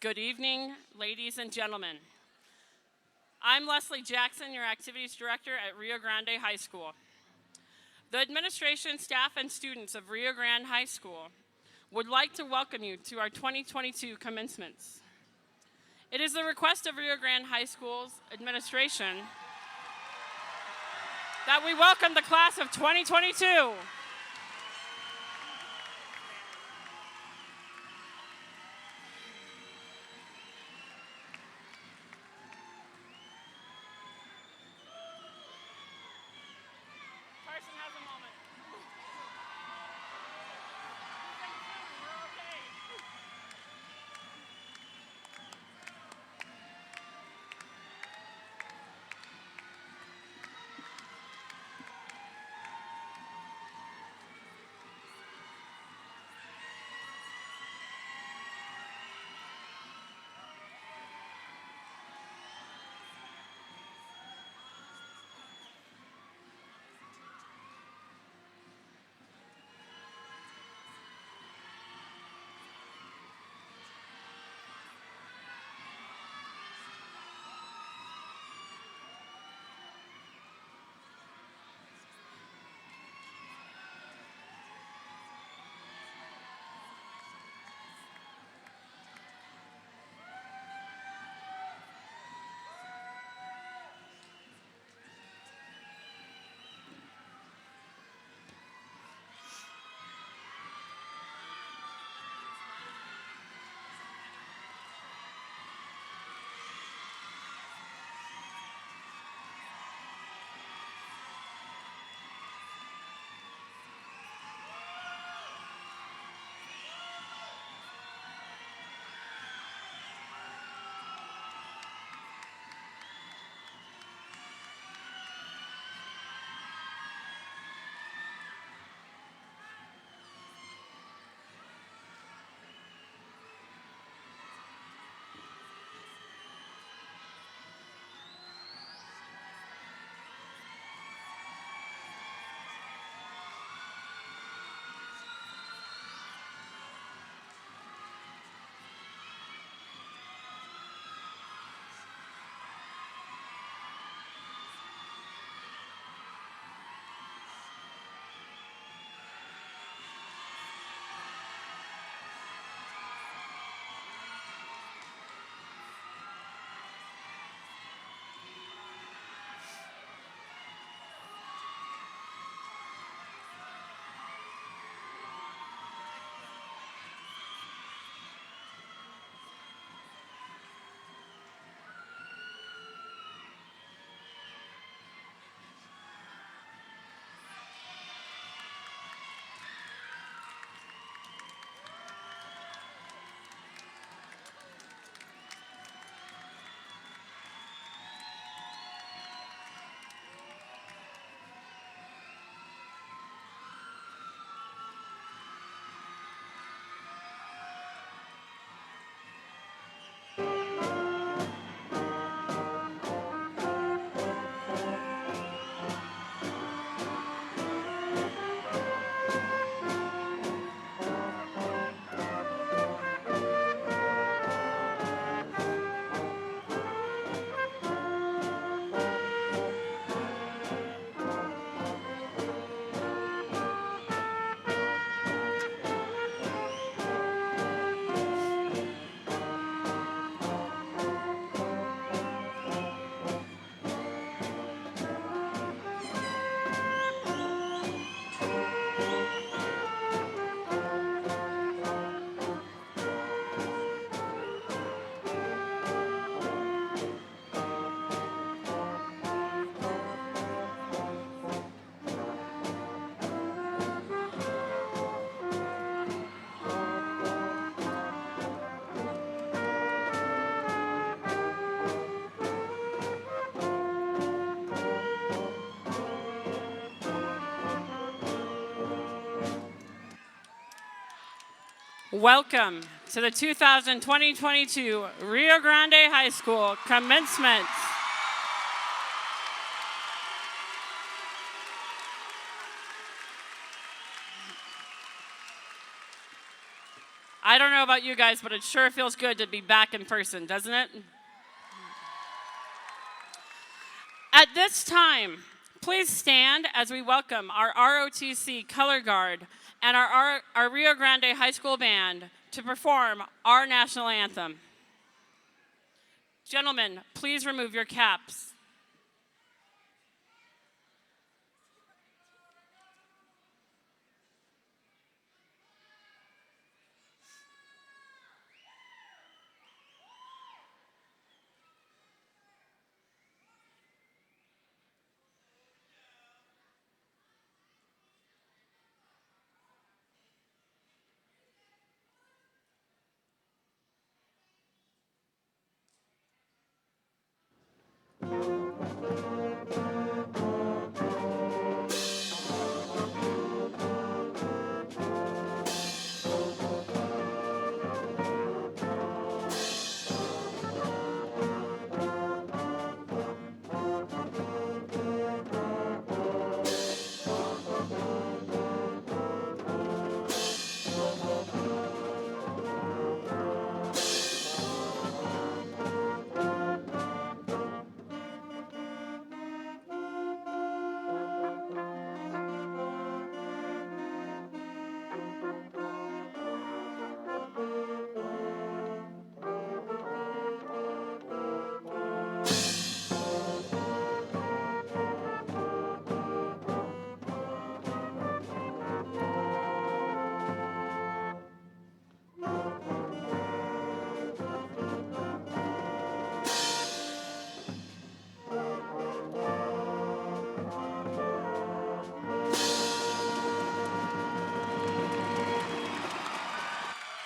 Good evening, ladies and gentlemen. I'm Leslie Jackson, your Activities Director at Rio Grande High School. The administration, staff, and students of Rio Grande High School would like to welcome you to our 2022 commencements. It is the request of Rio Grande High School's administration that we welcome the class of 2022. Carson has a moment. We're okay. Welcome to the 2022 Rio Grande High School commencement. I don't know about you guys, but it sure feels good to be back in person, doesn't it? At this time, please stand as we welcome our ROTC Color Guard and our Rio Grande High School Band to perform our national anthem. Gentlemen, please remove your caps.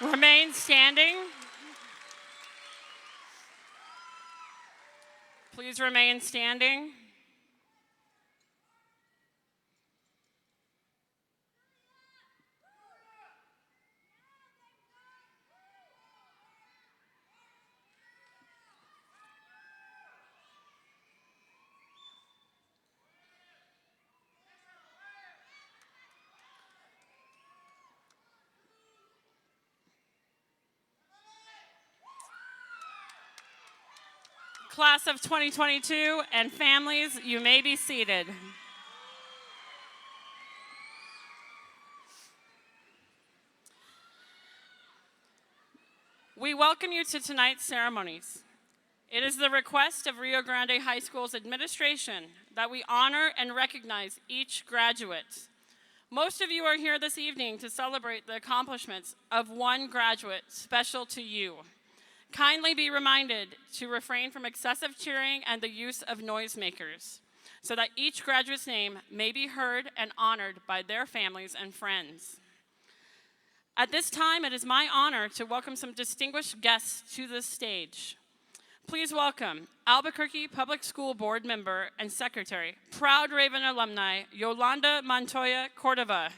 Remain standing. Please remain standing. Class of 2022 and families, you may be seated. We welcome you to tonight's ceremonies. It is the request of Rio Grande High School's administration that we honor and recognize each graduate. Most of you are here this evening to celebrate the accomplishments of one graduate special to you. Kindly be reminded to refrain from excessive cheering and the use of noisemakers so that each graduate's name may be heard and honored by their families and friends. At this time, it is my honor to welcome some distinguished guests to the stage. Please welcome Albuquerque Public School Board Member and Secretary, proud Raven alumni, Yolanda Montoya Cordova.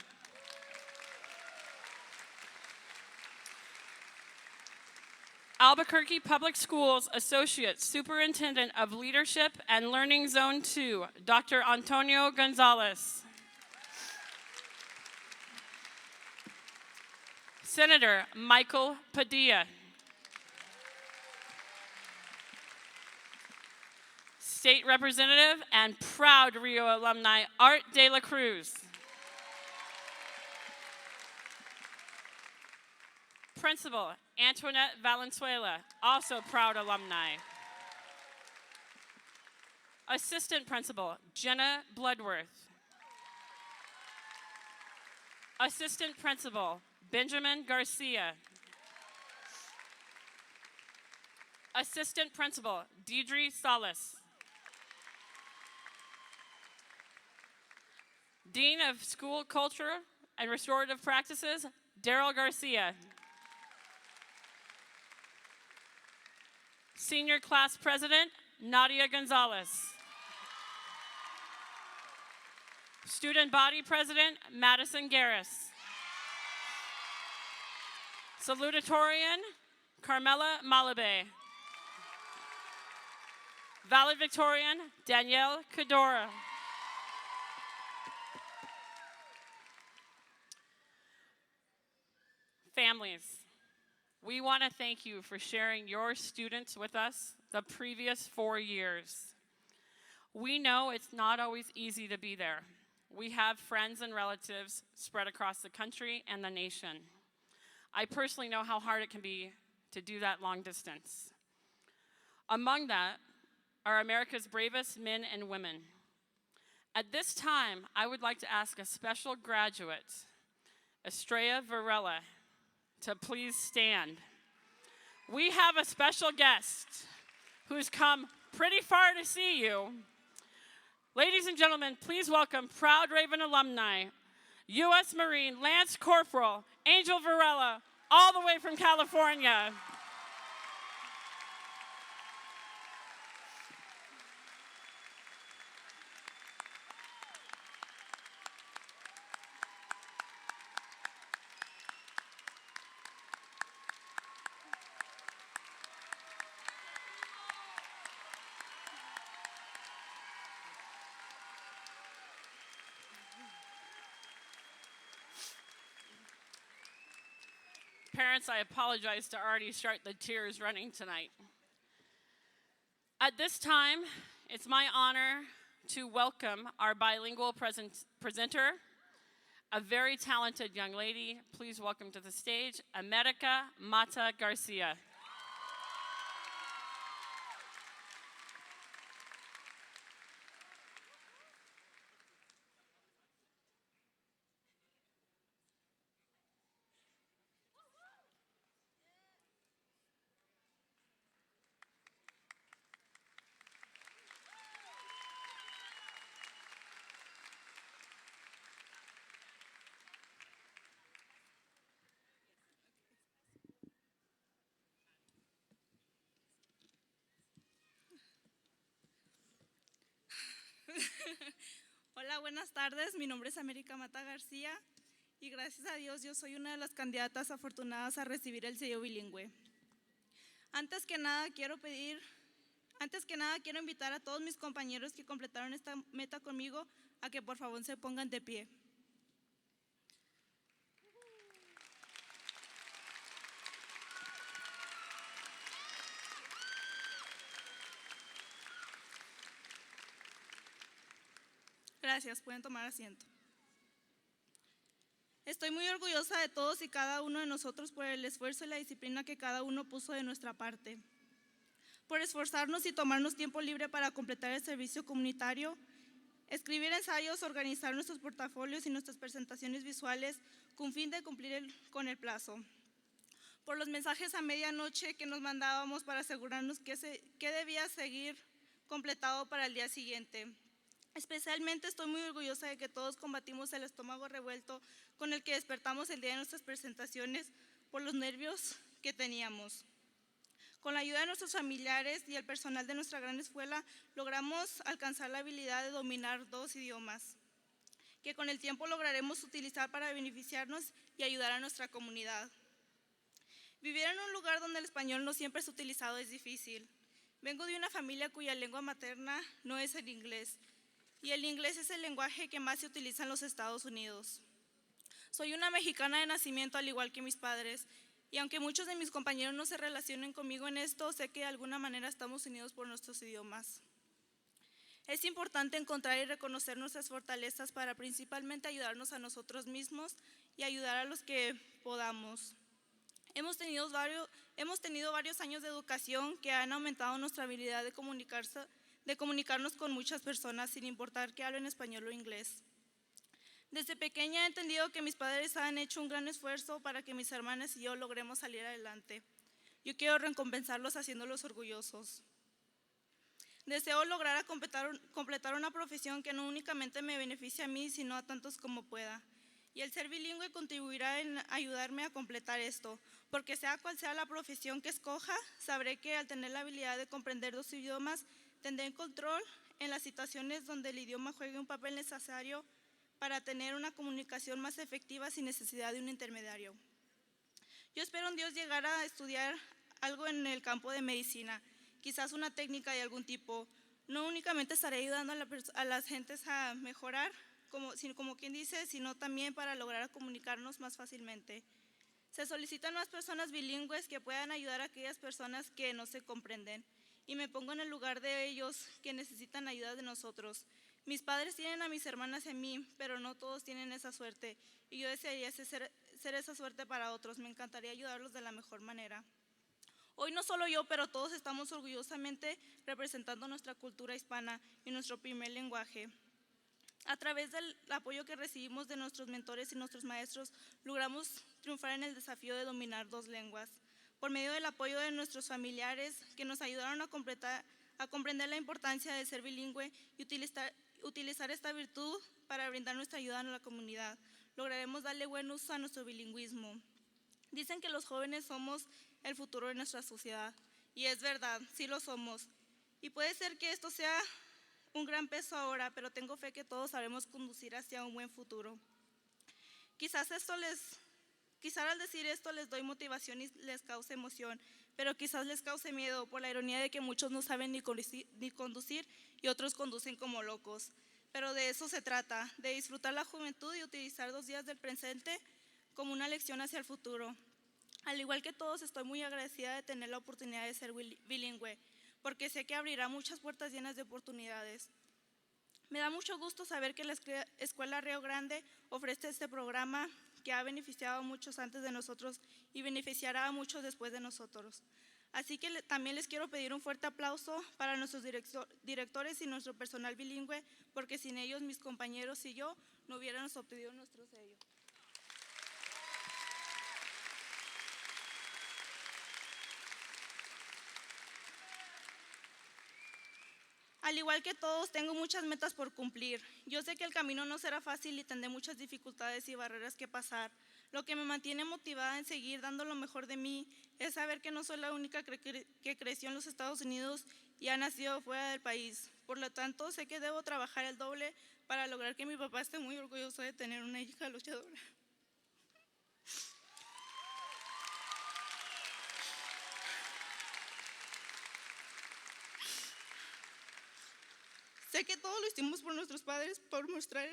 Albuquerque Public Schools Associate Superintendent of Leadership and Learning Zone 2, Dr. Antonio Gonzalez. Senator Michael Padilla. State Representative and proud Rio alumni, Art De La Cruz. Principal Antoinette Valenzuela, also proud alumni. Assistant Principal Jenna Bloodworth. Assistant Principal Benjamin Garcia. Assistant Principal Deidre Salas. Dean of School Culture and Restorative Practices, Daryl Garcia. Senior Class President, Nadia Gonzalez. Student Body President, Madison Garris. Salutatorian, Carmela Malabe. Valedictorian, Danielle Cadora. Families, We want to thank you for sharing your students with us the previous 4 years. We know it's not always easy to be there. We have friends and relatives spread across the country and the nation. I personally know how hard it can be to do that long distance. Among that are America's bravest men and women. At this time, I would like to ask a special graduate, Estrella Varela, to please stand. We have a special guest who's come pretty far to see you. Ladies and gentlemen, please welcome proud Raven alumni, U.S. Marine Lance Corporal Angel Varela, all the way from California. Parents, I apologize to already start the tears running tonight. At this time, it's my honor to welcome our bilingual presenter, a very talented young lady. Please welcome to the stage, America Mata Garcia. Hola, buenas tardes. Mi nombre es América Mata García y gracias a Dios yo soy una de las candidatas afortunadas a recibir el sello bilingüe. Antes que nada quiero invitar a todos mis compañeros que completaron esta meta conmigo a que por favor se pongan de pie. Gracias, pueden tomar asiento. Estoy muy orgullosa de todos y cada uno de nosotros por el esfuerzo y la disciplina que cada uno puso de nuestra parte, por esforzarnos y tomarnos tiempo libre para completar el servicio comunitario, escribir ensayos, organizar nuestros portafolios y nuestras presentaciones visuales con fin de cumplir con el plazo, por los mensajes a medianoche que nos mandábamos para asegurarnos que debía seguir completado para el día siguiente. Especialmente estoy muy orgullosa de que todos combatimos el estómago revuelto con el que despertamos el día de nuestras presentaciones por los nervios que teníamos. Con la ayuda de nuestros familiares y el personal de nuestra gran escuela, logramos alcanzar la habilidad de dominar 2 idiomas, que con el tiempo lograremos utilizar para beneficiarnos y ayudar a nuestra comunidad. Vivir en un lugar donde el español no siempre es utilizado es difícil. Vengo de una familia cuya lengua materna no es el inglés, y el inglés es el lenguaje que más se utiliza en los Estados Unidos. Soy una mexicana de nacimiento al igual que mis padres, y aunque muchos de mis compañeros no se relacionen conmigo en esto, sé que de alguna manera estamos unidos por nuestros idiomas. Es importante encontrar y reconocer nuestras fortalezas para principalmente ayudarnos a nosotros mismos y ayudar a los que podamos. Hemos tenido varios años de educación que han aumentado nuestra habilidad de comunicarnos con muchas personas sin importar que hablen español o inglés. Desde pequeña he entendido que mis padres han hecho un gran esfuerzo para que mis hermanas y yo logremos salir adelante. Yo quiero recompensarlos haciéndolos orgullosos. Deseo lograr completar una profesión que no únicamente me beneficie a mí, sino a tantos como pueda. Y el ser bilingüe contribuirá en ayudarme a completar esto, porque sea cual sea la profesión que escoja, sabré que al tener la habilidad de comprender 2 idiomas, tendré el control en las situaciones donde el idioma juegue un papel necesario para tener una comunicación más efectiva sin necesidad de un intermediario. Yo espero en Dios llegar a estudiar algo en el campo de medicina, quizás una técnica de algún tipo. No únicamente estaré ayudando a las gentes a mejorar, como quien dice, sino también para lograr comunicarnos más fácilmente. Se solicitan más personas bilingües que puedan ayudar a aquellas personas que no se comprenden. Y me pongo en el lugar de ellos que necesitan ayuda de nosotros. Mis padres tienen a mis hermanas y a mí, pero no todos tienen esa suerte. Y yo desearía ser esa suerte para otros. Me encantaría ayudarlos de la mejor manera. Hoy no solo yo, pero todos estamos orgullosamente representando nuestra cultura hispana y nuestro primer lenguaje. A través del apoyo que recibimos de nuestros mentores y nuestros maestros, logramos triunfar en el desafío de dominar 2 lenguas. Por medio del apoyo de nuestros familiares que nos ayudaron a comprender la importancia de ser bilingüe y utilizar esta virtud para brindar nuestra ayuda a la comunidad, lograremos darle buen uso a nuestro bilingüismo. Dicen que los jóvenes somos el futuro de nuestra sociedad, y es verdad, sí lo somos. Y puede ser que esto sea un gran peso ahora, pero tengo fe que todos sabremos conducir hacia un buen futuro. Quizás al decir esto les doy motivación y les cause emoción, pero quizás les cause miedo por la ironía de que muchos no saben ni conducir y otros conducen como locos. Pero de eso se trata, de disfrutar la juventud y utilizar los días del presente como una lección hacia el futuro. Al igual que todos, estoy muy agradecida de tener la oportunidad de ser bilingüe, porque sé que abrirá muchas puertas llenas de oportunidades. Me da mucho gusto saber que la Escuela Río Grande ofrece este programa que ha beneficiado a muchos antes de nosotros y beneficiará a muchos después de nosotros. Así que también les quiero pedir un fuerte aplauso para nuestros directores y nuestro personal bilingüe, porque sin ellos, mis compañeros y yo, no hubiéramos obtenido nuestro sello. Al igual que todos, tengo muchas metas por cumplir. Yo sé que el camino no será fácil y tendré muchas dificultades y barreras que pasar. Lo que me mantiene motivada en seguir dando lo mejor de mí es saber que no soy la única que creció en los Estados Unidos y ha nacido fuera del país. Por lo tanto, sé que debo trabajar el doble para lograr que mi papá esté muy orgulloso de tener una hija luchadora. Sé que todo lo hicimos por nuestros padres, por mostrar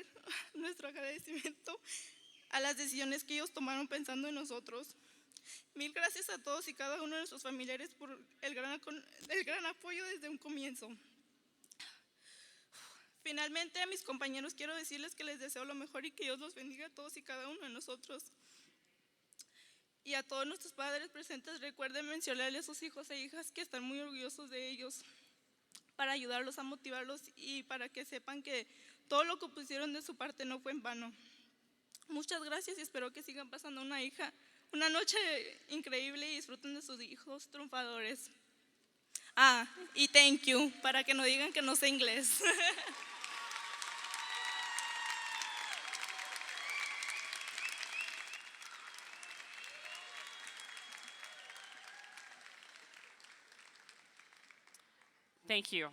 nuestro agradecimiento a las decisiones que ellos tomaron pensando en nosotros. Mil gracias a todos y cada uno de nuestros familiares por el gran apoyo desde un comienzo. Finalmente, a mis compañeros quiero decirles que les deseo lo mejor y que Dios los bendiga a todos y cada uno de nosotros. Y a todos nuestros padres presentes, recuerden mencionarles a sus hijos e hijas que están muy orgullosos de ellos, para ayudarlos a motivarlos y para que sepan que todo lo que pusieron de su parte no fue en vano. Muchas gracias y espero que sigan pasando una noche increíble y disfruten de sus hijos triunfadores. Y thank you, para que no digan que no sé inglés. Thank you.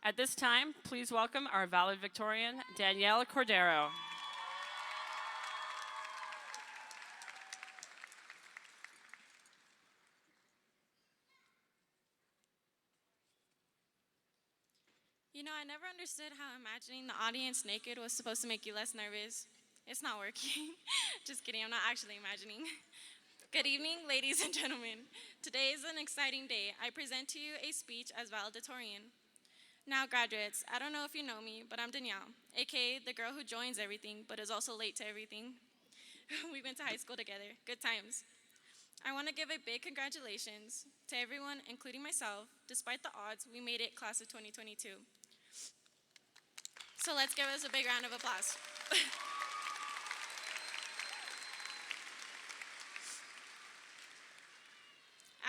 At this time, please welcome our valedictorian, Danielle Cordero. You know, I never understood how imagining the audience naked was supposed to make you less nervous. It's not working. Just kidding, I'm not actually imagining. Good evening, ladies and gentlemen. Today is an exciting day. I present to you a speech as valedictorian. Now, graduates, I don't know if you know me, but I'm Danielle, aka the girl who joins everything but is also late to everything. We went to high school together. Good times. I want to give a big congratulations to everyone, including myself. Despite the odds, we made it, class of 2022. So let's give us a big round of applause.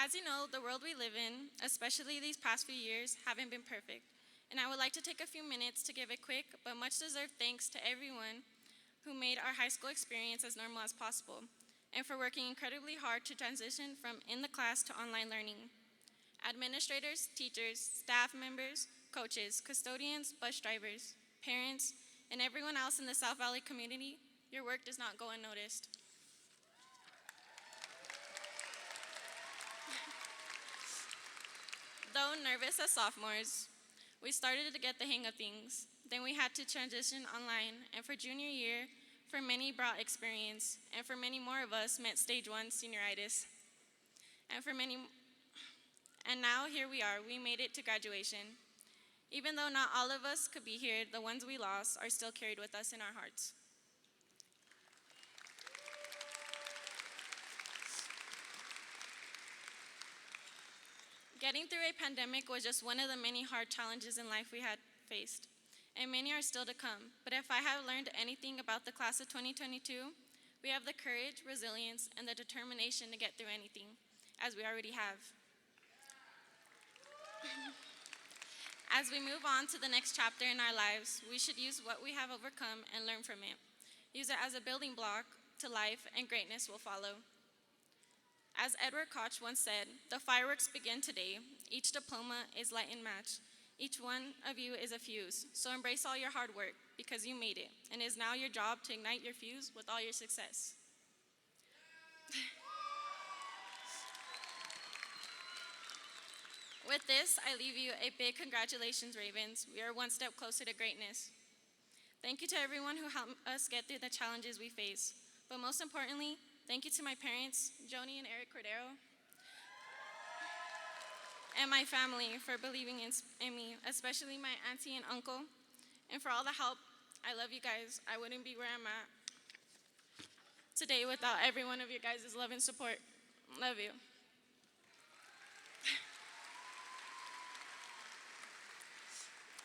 As you know, the world we live in, especially these past few years, haven't been perfect. And I would like to take a few minutes to give a quick but much deserved thanks to everyone who made our high school experience as normal as possible, and for working incredibly hard to transition from in the class to online learning. Administrators, teachers, staff members, coaches, custodians, bus drivers, parents, and everyone else in the South Valley community, your work does not go unnoticed. Though nervous as sophomores, we started to get the hang of things. Then we had to transition online, and for junior year, For many brought experience, and for many more of us meant stage 1 senioritis. And now here we are, we made it to graduation. Even though not all of us could be here, the ones we lost are still carried with us in our hearts. Getting through a pandemic was just one of the many hard challenges in life we had faced, and many are still to come. But if I have learned anything about the class of 2022, we have the courage, resilience, and the determination to get through anything, as we already have. As we move on to the next chapter in our lives, we should use what we have overcome and learn from it. Use it as a building block to life, and greatness will follow. As Edward Koch once said, the fireworks begin today. Each diploma is light and match. Each one of you is a fuse. So embrace all your hard work because you made it. And it is now your job to ignite your fuse with all your success. With this, I leave you a big congratulations, Ravens. We are one step closer to greatness. Thank you to everyone who helped us get through the challenges we face. But most importantly, thank you to my parents, Joni and Eric Cordero, and my family for believing in me, especially my auntie and uncle, and for all the help. I love you guys. I wouldn't be where I'm at today without every one of your guys' love and support. Love you.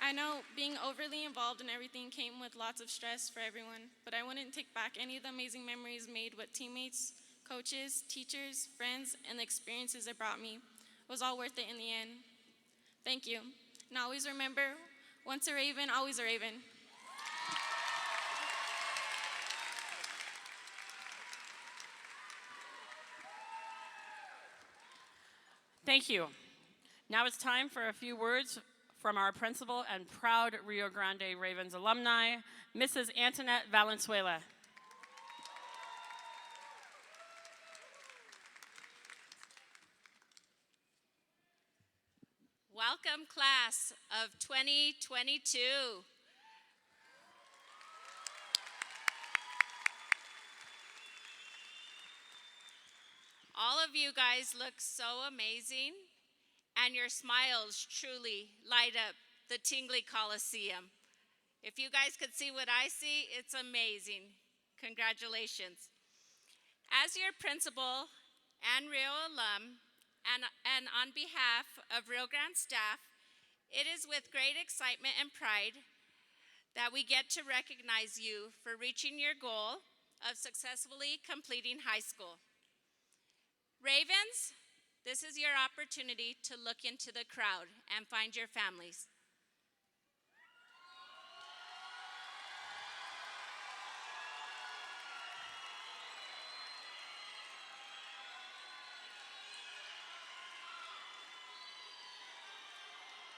I know being overly involved in everything came with lots of stress for everyone, but I wouldn't take back any of the amazing memories made with teammates, coaches, teachers, friends, and the experiences it brought me. It was all worth it in the end. Thank you. And always remember, once a Raven, always a Raven. Thank you. Now it's time for a few words from our principal and proud Rio Grande Ravens alumni, Mrs. Antoinette Valenzuela. Welcome, class of 2022. All of you guys look so amazing, and your smiles truly light up the Tingley Coliseum. If you guys could see what I see, it's amazing. Congratulations. As your principal and Rio alum, and on behalf of Rio Grande staff, it is with great excitement and pride that we get to recognize you for reaching your goal of successfully completing high school. Ravens, this is your opportunity to look into the crowd and find your families.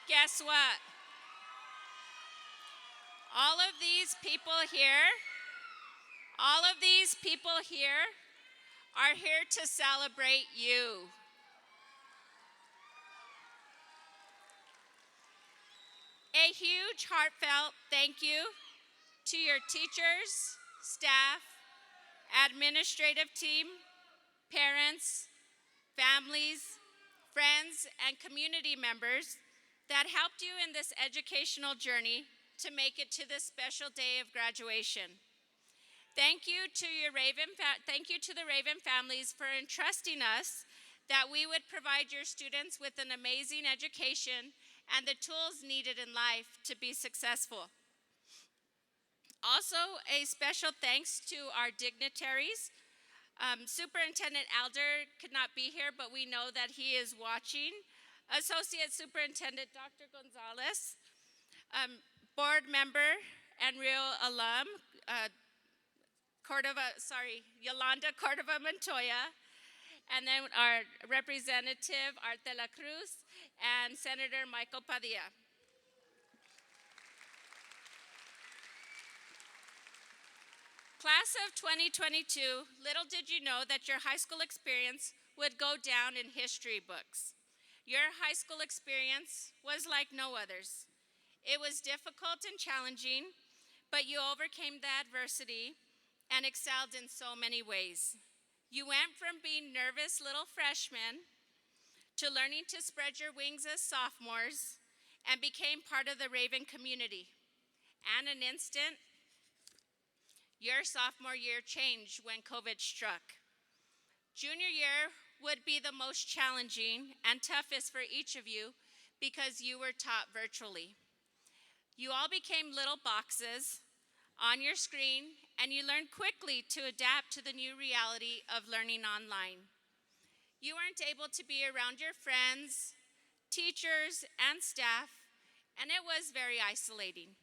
Guess what? All of these people here are here to celebrate you. A huge heartfelt thank you to your teachers, staff, administrative team, parents, families, friends, and community members that helped you in this educational journey to make it to this special day of graduation. Thank you to the Raven families for entrusting us that we would provide your students with an amazing education and the tools needed in life to be successful. Also, a special thanks to our dignitaries. Superintendent Alder could not be here, but we know that he is watching. Associate Superintendent Dr. Gonzalez, board member and Rio alum, Yolanda Cordova Montoya, and then our representative, Art de la Cruz, and Senator Michael Padilla. Class of 2022, little did you know that your high school experience would go down in history books. Your high school experience was like no others. It was difficult and challenging, but you overcame the adversity and excelled in so many ways. You went from being nervous little freshmen to learning to spread your wings as sophomores and became part of the Raven community. And an instant, your sophomore year changed when COVID struck. Junior year would be the most challenging and toughest for each of you because you were taught virtually. You all became little boxes on your screen, and you learned quickly to adapt to the new reality of learning online. You weren't able to be around your friends, teachers, and staff, and it was very isolating.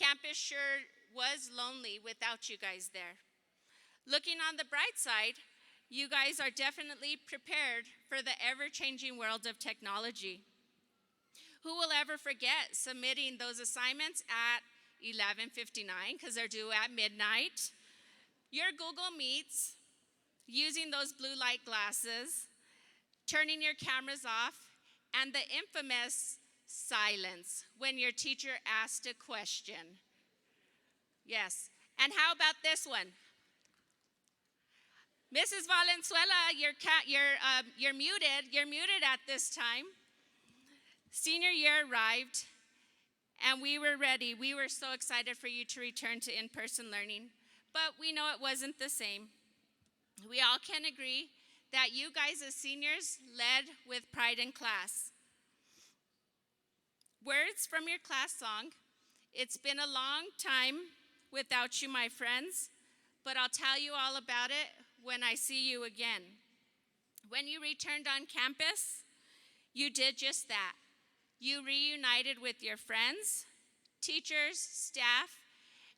Campus sure was lonely without you guys there. Looking on the bright side, you guys are definitely prepared for the ever-changing world of technology. Who will ever forget submitting those assignments at 11:59 because they're due at midnight? Your Google Meets, using those blue light glasses, turning your cameras off, and the infamous silence when your teacher asked a question. Yes, and how about this one? Mrs. Valenzuela, you're muted. You're muted at this time. Senior year arrived, and we were ready. We were so excited for you to return to in-person learning, but we know it wasn't the same. We all can agree that you guys as seniors led with pride in class. Words from your class song, "It's been a long time without you, my friends, but I'll tell you all about it when I see you again." When you returned on campus, you did just that. You reunited with your friends, teachers, staff,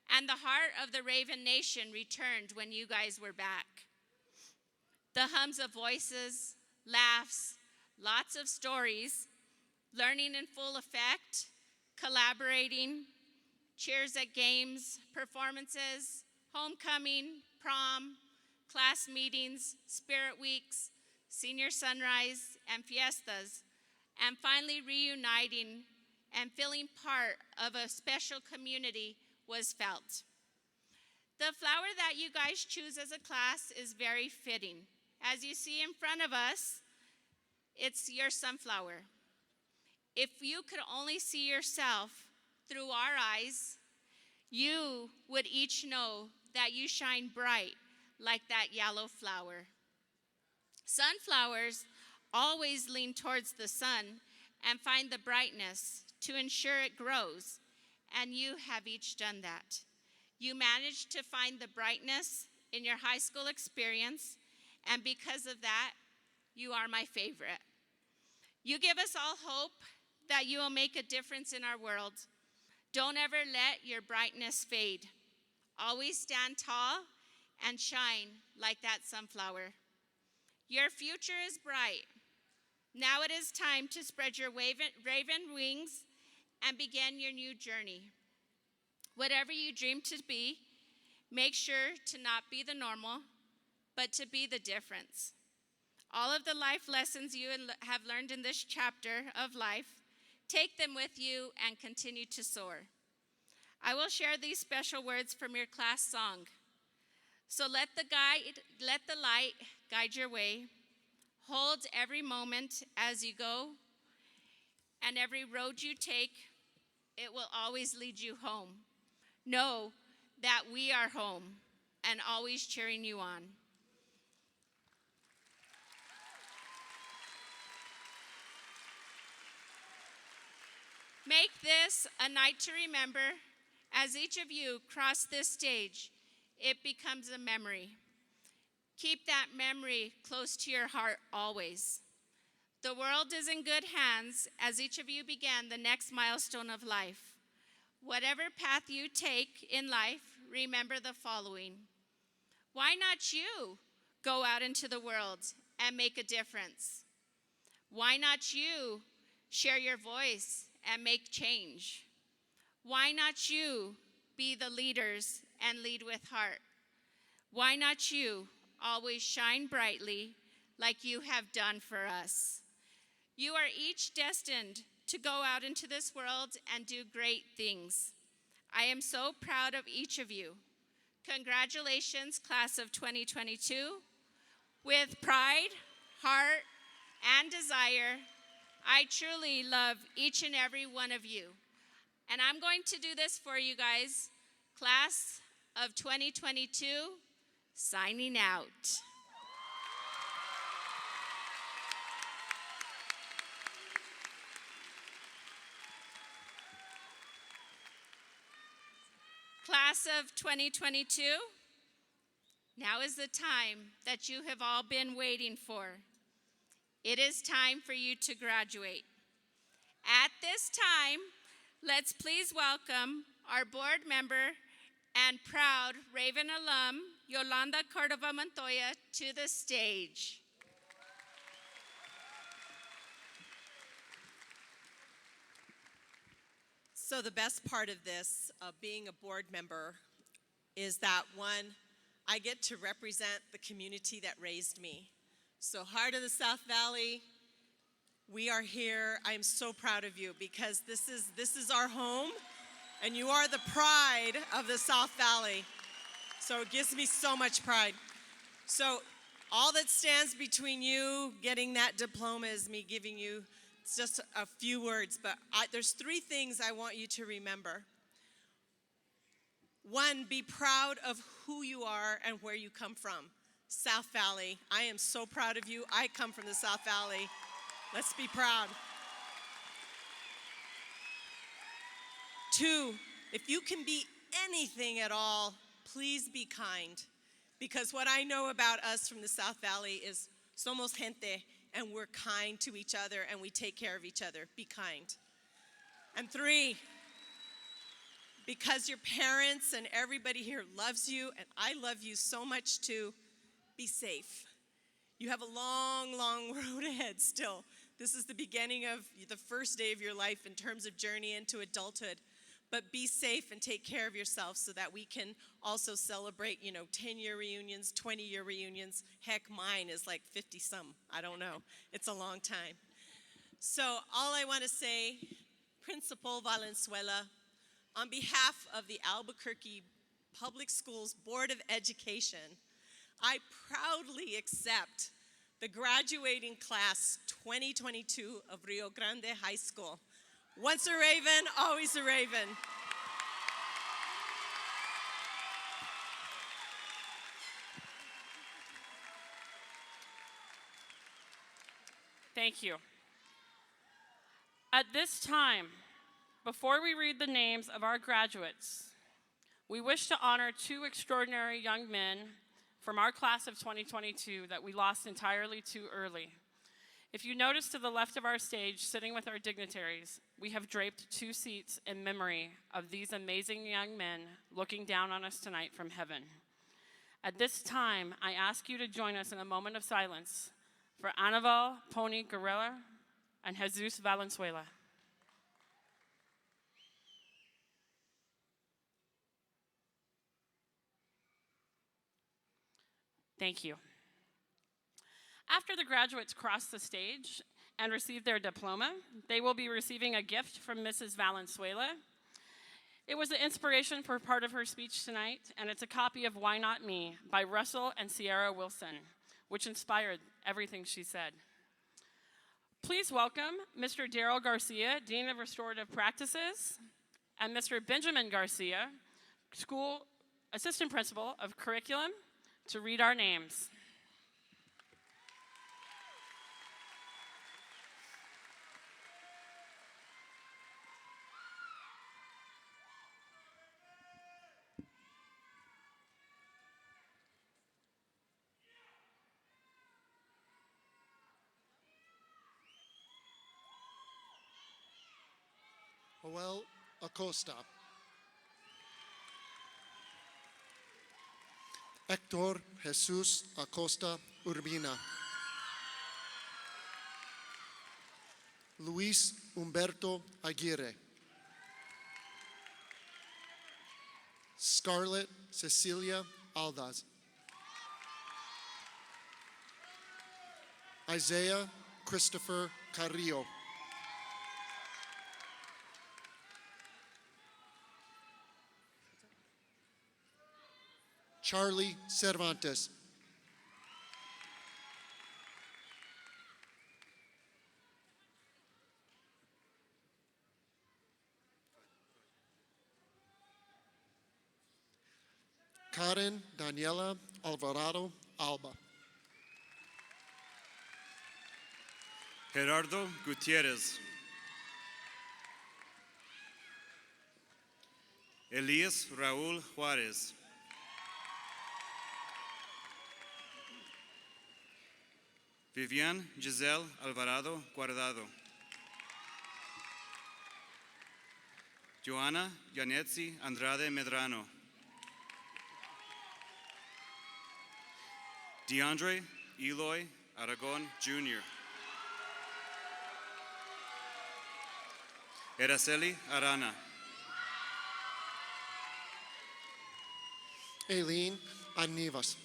and the heart of the Raven Nation returned when you guys were back. The hums of voices, laughs, lots of stories, learning in full effect, collaborating, cheers at games, performances, homecoming, prom, class meetings, spirit weeks, senior sunrise, and fiestas, and finally reuniting and feeling part of a special community was felt. The flower that you guys choose as a class is very fitting. As you see in front of us, it's your sunflower. If you could only see yourself through our eyes, you would each know that you shine bright like that yellow flower. Sunflowers always lean towards the sun and find the brightness to ensure it grows, and you have each done that. You managed to find the brightness in your high school experience, and because of that, you are my favorite. You give us all hope that you will make a difference in our world. Don't ever let your brightness fade. Always stand tall and shine like that sunflower. Your future is bright. Now it is time to spread your raven wings and begin your new journey. Whatever you dream to be, make sure to not be the normal, but to be the difference. All of the life lessons you have learned in this chapter of life, take them with you and continue to soar. I will share these special words from your class song. So let the light guide your way. Hold every moment as you go, and every road you take, it will always lead you home. Know that we are home and always cheering you on. Make this a night to remember. As each of you cross this stage, it becomes a memory. Keep that memory close to your heart always. The world is in good hands as each of you began the next milestone of life. Whatever path you take in life, remember the following. Why not you go out into the world and make a difference? Why not you share your voice and make change? Why not you be the leaders and lead with heart? Why not you always shine brightly like you have done for us? You are each destined to go out into this world and do great things. I am so proud of each of you. Congratulations, class of 2022. With pride, heart, and desire, I truly love each and every one of you. And I'm going to do this for you guys. Class of 2022, signing out. Class of 2022, now is the time that you have all been waiting for. It is time for you to graduate. At this time, let's please welcome our board member and proud Raven alum, Yolanda Cordova Montoya, to the stage. So the best part of this, of being a board member, is that one, I get to represent the community that raised me. So Heart of the South Valley, we are here. I am so proud of you because this is our home and you are the pride of the South Valley. So it gives me so much pride. So all that stands between you getting that diploma is me giving you just a few words, but there's three things I want you to remember. One, be proud of who you are and where you come from. South Valley, I am so proud of you. I come from the South Valley. Let's be proud. Two, if you can be anything at all, please be kind. Because what I know about us from the South Valley is somos gente, and we're kind to each other and we take care of each other. Be kind. And three, because your parents and everybody here loves you, and I love you so much too, be safe. You have a long, long road ahead still. This is the beginning of the first day of your life in terms of journey into adulthood. But be safe and take care of yourself so that we can also celebrate, 10-year reunions, 20-year reunions. Heck, mine is like 50-some. I don't know. It's a long time. So all I want to say, Principal Valenzuela, on behalf of the Albuquerque Public Schools Board of Education, I proudly accept the graduating class 2022 of Rio Grande High School. Once a Raven, always a Raven. Thank you. At this time, before we read the names of our graduates, we wish to honor two extraordinary young men from our class of 2022 that we lost entirely too early. If you notice to the left of our stage, sitting with our dignitaries, we have draped 2 seats in memory of these amazing young men looking down on us tonight from heaven. At this time, I ask you to join us in a moment of silence for Anaval Pony Guerrera and Jesus Valenzuela. Thank you. After the graduates cross the stage and receive their diploma, they will be receiving a gift from Mrs. Valenzuela. It was the inspiration for part of her speech tonight, and it's a copy of Why Not Me by Russell and Sierra Wilson, which inspired everything she said. Please welcome Mr. Daryl Garcia, Dean of Restorative Practices, and Mr. Benjamin Garcia, School Assistant Principal of Curriculum, to read our names. Joel Acosta. Héctor Jesus Acosta Urbina. Luis Humberto Aguirre. Scarlett Cecilia Aldaz. Isaiah Christopher Carrillo. Charlie Cervantes. Karen Daniela Alvarado Alba. Gerardo Gutierrez. Elias Raúl Juárez. Vivian Giselle Alvarado Guardado. Joana Yanetsi Andrade Medrano. DeAndre Eloy Aragon Jr. Araceli Arana. Aileen Anivas.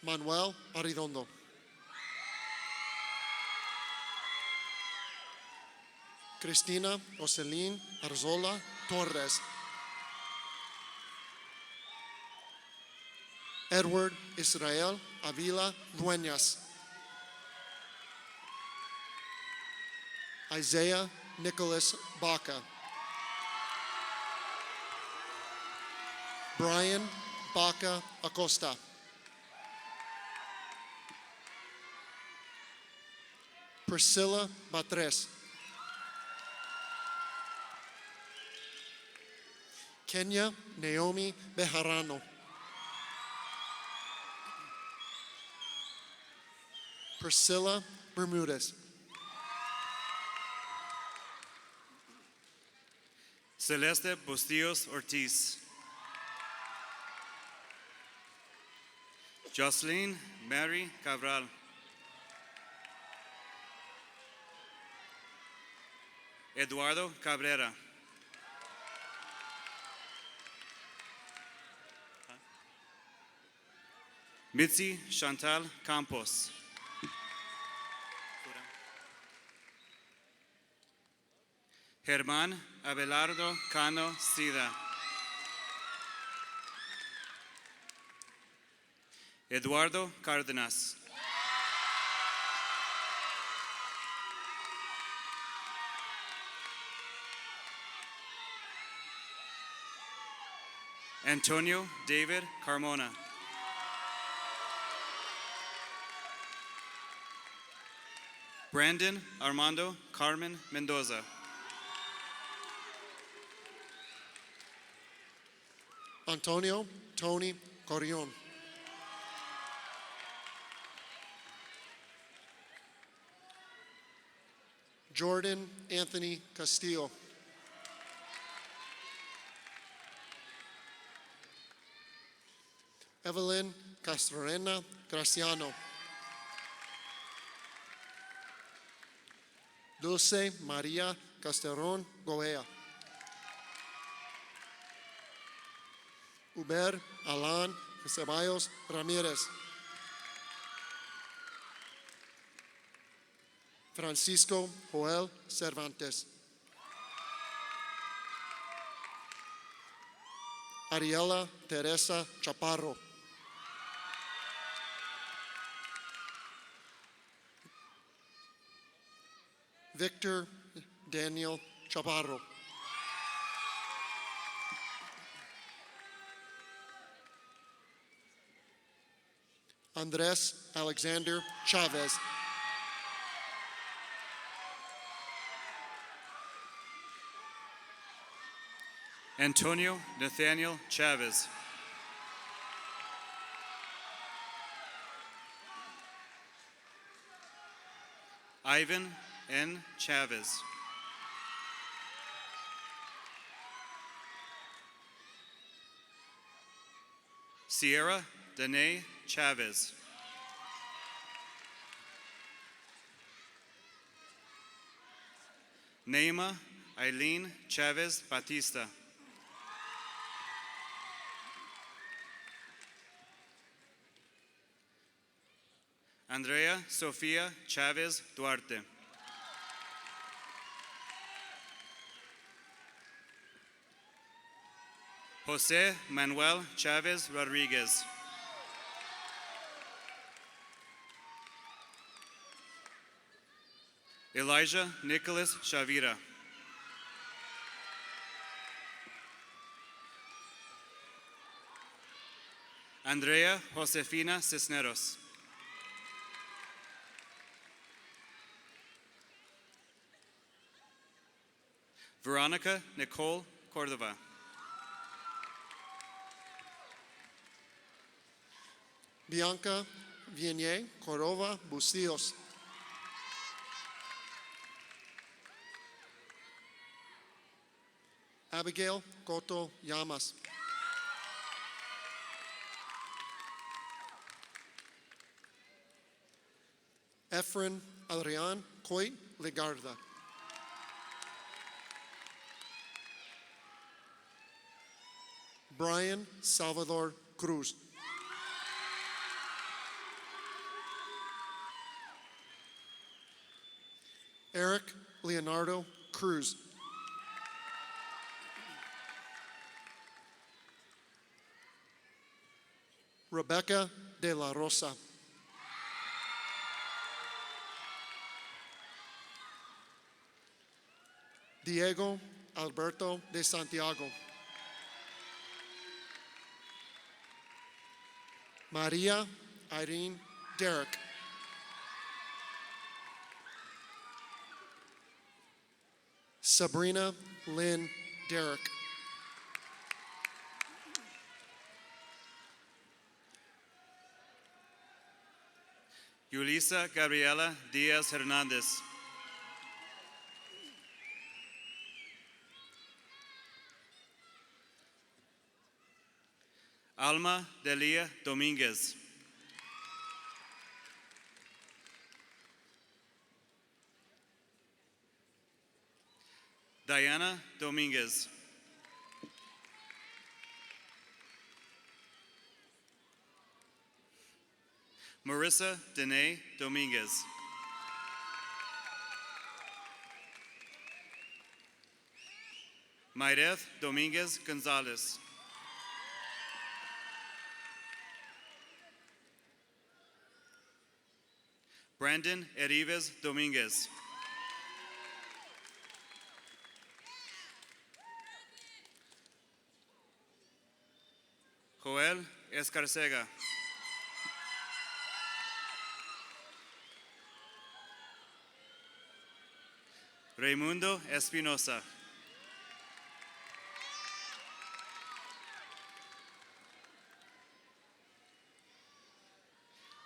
Manuel Arredondo. Cristina Ocelín Arzola Torres. Edward Israel Avila Dueñas. Isaiah Nicholas Baca. Brian Baca Acosta. Priscilla Batres. Kenya Naomi Bejarano. Priscilla Bermudez. Celeste Bustillos Ortiz. Jocelyn Mary Cabral. Eduardo Cabrera. Mitzi Chantal Campos. Germán Abelardo Cano Sida. Eduardo Cárdenas. Antonio David Carmona. Brandon Armando Carmen Mendoza. Antonio Tony Corrion. Jordan Anthony Castillo. Evelyn Castorena Graciano. Dulce Maria Casteron Goea. Uber Alan Ceballos Ramirez. Francisco Joel Cervantes. Ariela Teresa Chaparro. Victor Daniel Chaparro. Andres Alexander Chavez. Antonio Nathaniel Chavez. Ivan N. Chavez. Sierra Danae Chavez. Neima Eileen Chavez Batista. Andrea Sofia Chavez Duarte. Jose Manuel Chavez Rodriguez. Elijah Nicholas Shavira. Andrea Josefina Cisneros. Veronica Nicole Cordova. Bianca Vianney Cordova Bustillos. Abigail Coto Llamas. Efren Adrian Coit Legarda. Brian Salvador Cruz. Eric Leonardo Cruz. Rebecca de la Rosa. Diego Alberto de Santiago. Maria Irene Derrick. Sabrina Lynn Derrick. Yulisa Gabriela Diaz Hernandez. Alma Delia Dominguez. Diana Dominguez. Marissa Dene Dominguez. Mayreth Dominguez Gonzalez. Brandon Erives Dominguez. Joel Escarcega. Raimundo Espinosa.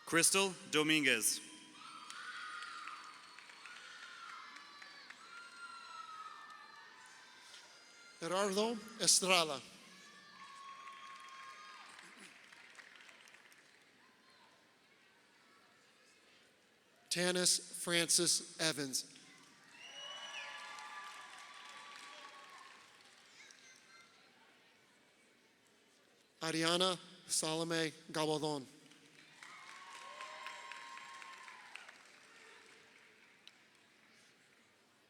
Crystal Dominguez. Gerardo Estrada. Tanis Francis Evans. Ariana Salome Gabaldon.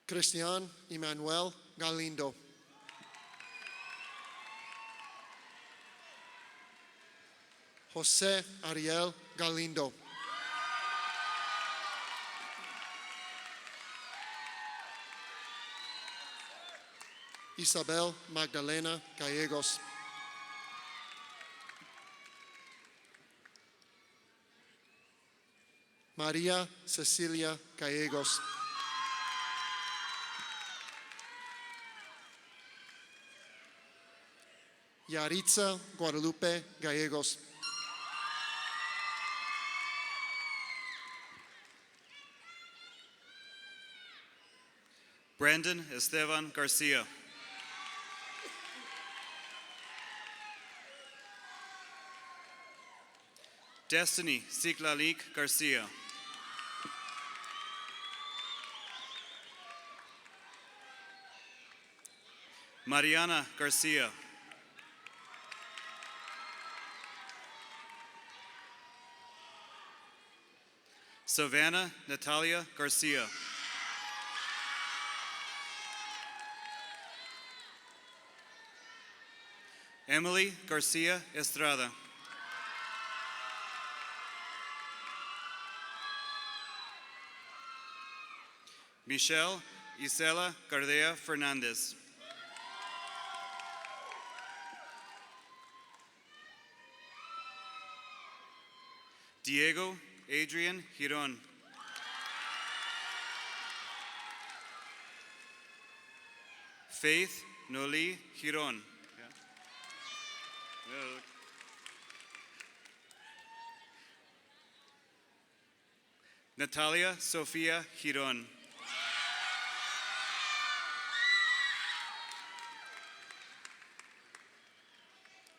Cristian Emmanuel Galindo. Jose Ariel Galindo. Isabel Magdalena Gallegos. María Cecilia Gallegos. Yaritza Guadalupe Gallegos. Brandon Esteban Garcia. Destiny Siklalik Garcia. Mariana Garcia. Savannah Natalia Garcia. Emily Garcia Estrada. Michelle Isela Gardea Fernandez. Diego Adrian Giron. Faith Noli Giron. Natalia Sofia Giron.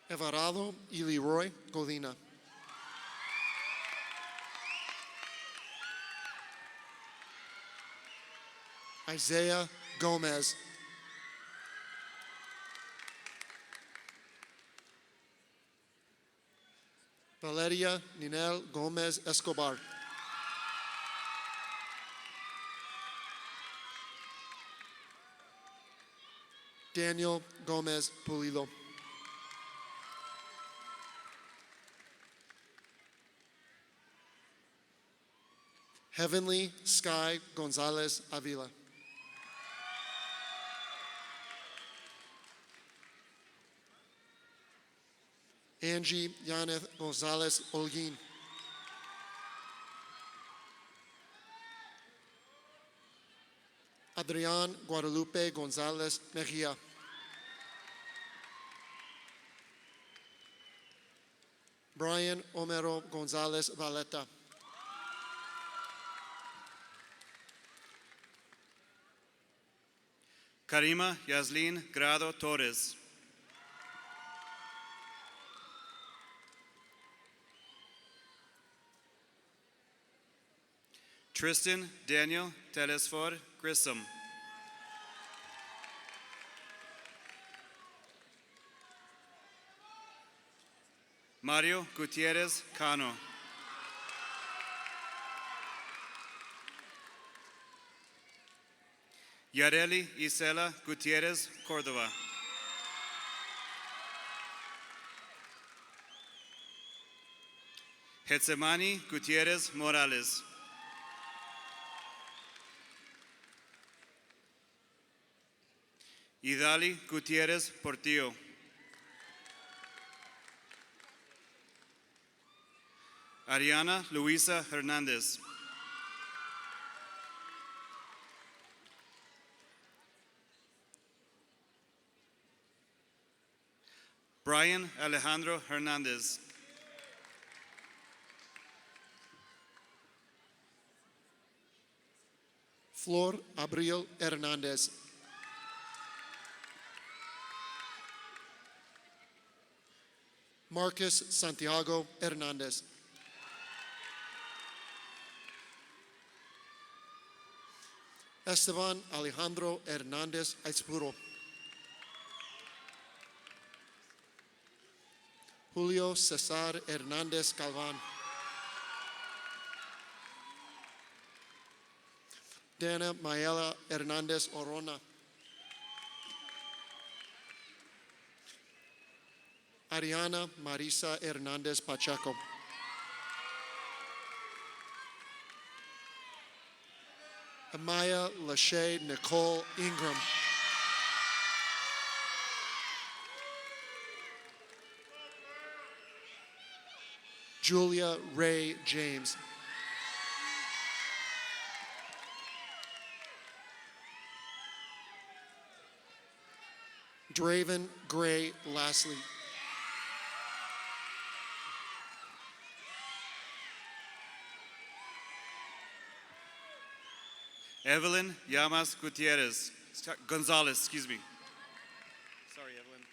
Everardo y Leroy Godina. Isaiah Gomez. Valeria Ninel Gomez Escobar. Daniel Gomez Pulido. Heavenly Sky Gonzalez Avila. Angie Yaneth Gonzalez Olguin. Adrián Guadalupe Gonzalez Mejia. Brian Homero Gonzalez Valeta. Karima Yaslin Grado Torres. Tristan Daniel Telesfor Grissom. Mario Gutierrez Cano. Yareli Isela Gutierrez Cordova. Getsemani Gutierrez Morales. Idali Gutierrez Portillo. Ariana Luisa Hernandez. Brian Alejandro Hernandez. Flor Abril Hernandez. Marcus Santiago Hernandez. Esteban Alejandro Hernandez Aispuro. Julio Cesar Hernandez Calvan. Dana Mayela Hernandez Orona. Ariana Marisa Hernandez Pacheco. Amaya Lachey Nicole Ingram. Julia Ray James. Draven Gray Lastly. Evelyn Llamas Gutierrez. Gonzalez, excuse me. Sorry, Evelyn.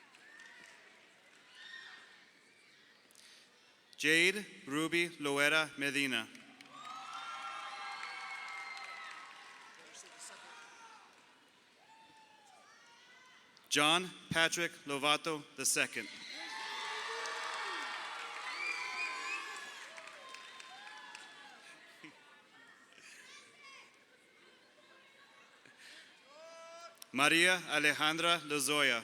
Jade Ruby Loera Medina. John Patrick Lovato II. Maria Alejandra Lozoya.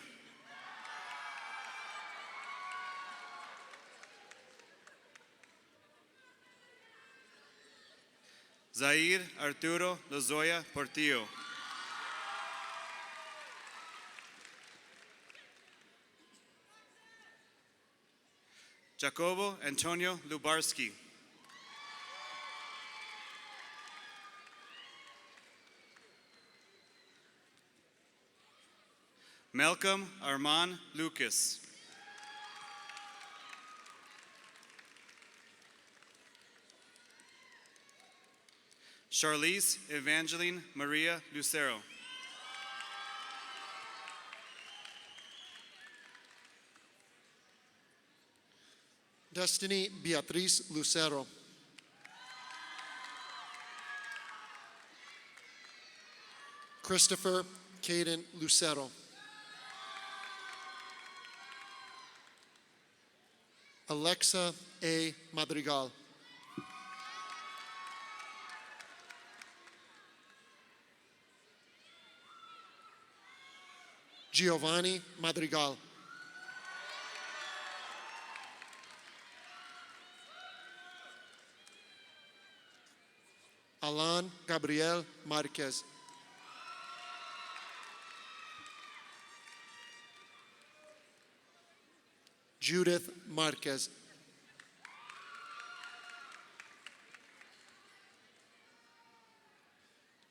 Zair Arturo Lozoya Portillo. Jacobo Antonio Lubarski. Malcolm Armand Lucas. Charlize Evangeline Maria Lucero. Destiny Beatriz Lucero. Christopher Caden Lucero. Alexa A. Madrigal. Giovanni Madrigal. Alan Gabriel Marquez. Judith Marquez.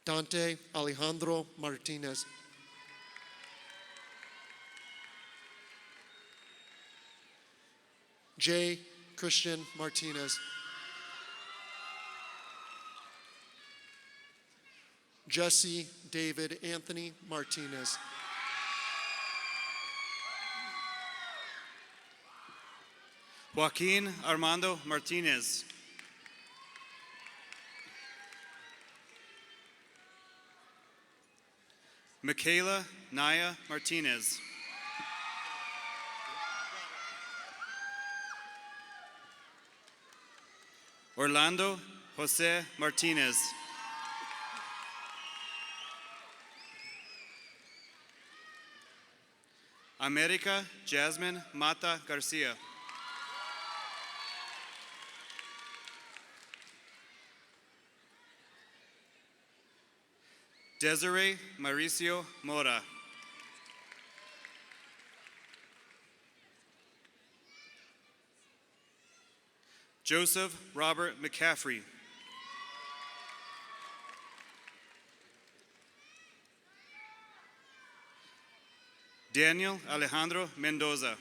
Dante Alejandro Martinez. J. Christian Martinez. Jesse David Anthony Martinez. Joaquin Armando Martinez. Michaela Naya Martinez. Orlando Jose Martinez. America Jasmine Mata Garcia. Desiree Mauricio Mora. Joseph Robert McCaffrey. Daniel Alejandro Mendoza.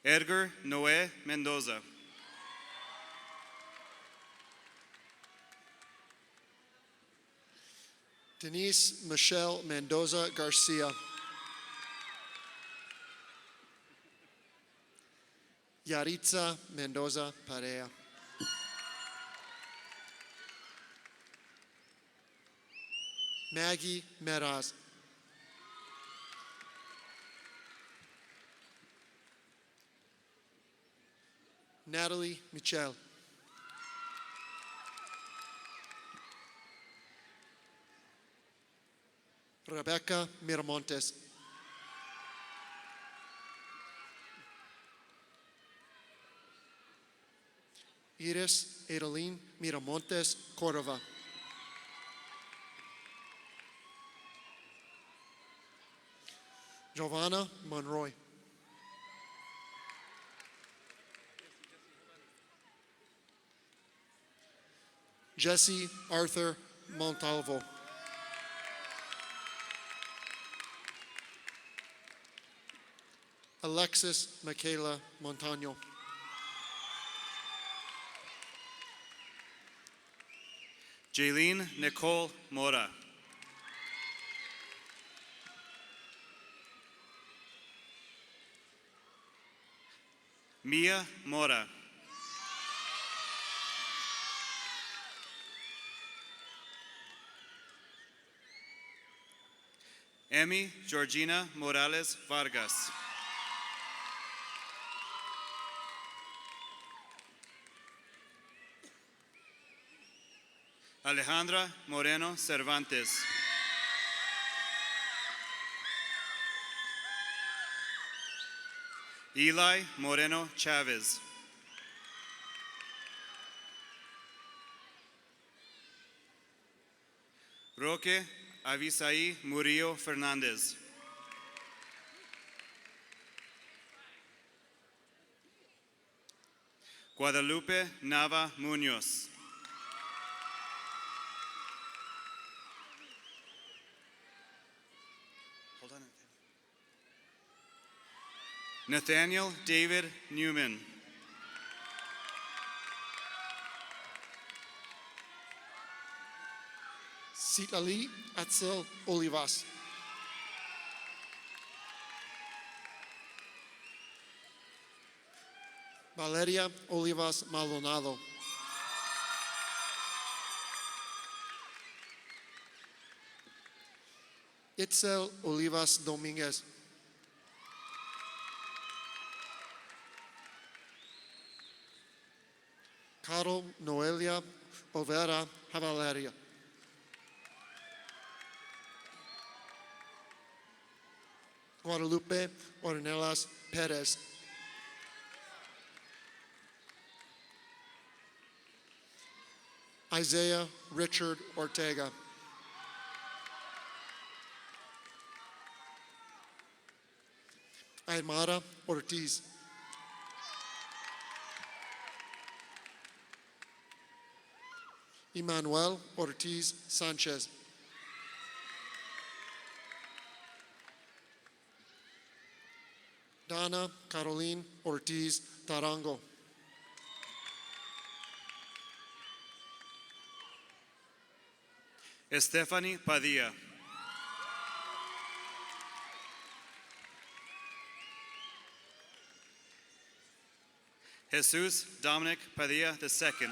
Edgar Noé Mendoza. Denise Michelle Mendoza Garcia. Yaritza Mendoza Perea. Maggie Meraz. Natalie Michel. Rebecca Miramontes. Iris Adeline Miramontes Cordova. Giovanna Monroy. Jesse Arthur Montalvo. Alexis Michaela Montano. Jaylene Nicole Mora. Mia Mora. Emmy Georgina Morales Vargas. Alejandra Moreno Cervantes. Eli Moreno Chavez. Roque Avisaí Murillo Fernández. Guadalupe Nava Munoz. Hold on. Nathaniel David Newman. Citlali Atzel Olivas. Valeria Olivas Maldonado. Itzel Olivas Dominguez. Carol Noelia Overa Javaleria. Guadalupe Ornelas Perez. Isaiah Richard Ortega. Aymara Ortiz. Emmanuel Ortiz Sanchez. Dana Caroline Ortiz Tarango. Stephanie Padilla. Jesus Dominic Padilla II.